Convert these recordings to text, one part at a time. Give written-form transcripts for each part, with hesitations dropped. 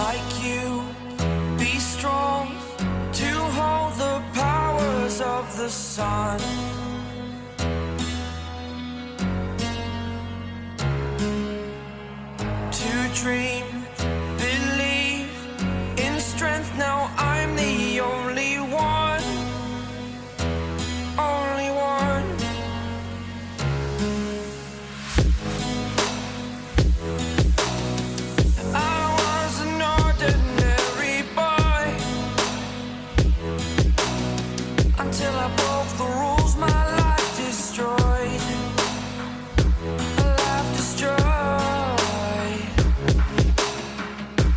like you, be strong to hold the powers of the sun. To dream, believe in strength, now I'm the only one, only one. I was an ordinary boy until I broke the rules, my life destroyed, a life destroyed.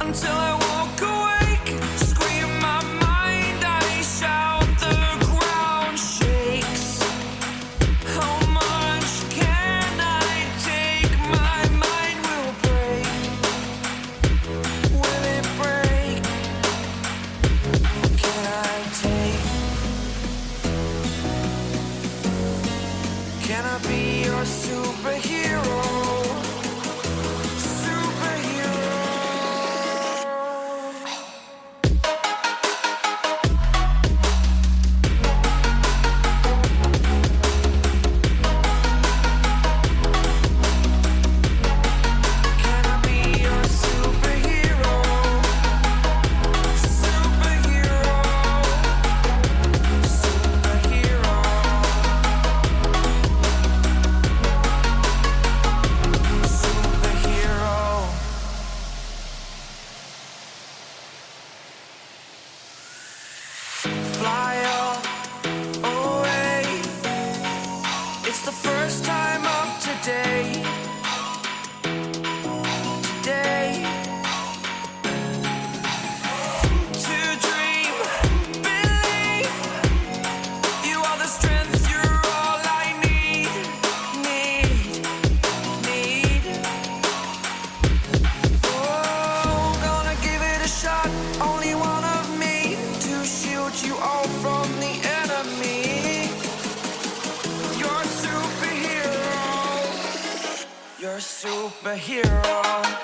Until I walk awake, scream my mind, I shout, the ground shakes. How much can I take? My mind will break. Will it break? What can I take? Can I be your superhero? Fly away. It's the first time of today. Today. To dream, believe. You are the strength, you're all I need. Oh, gonna give it a shot. Only one of me to shield you all from the enemy. You're a superhero. You're a superhero.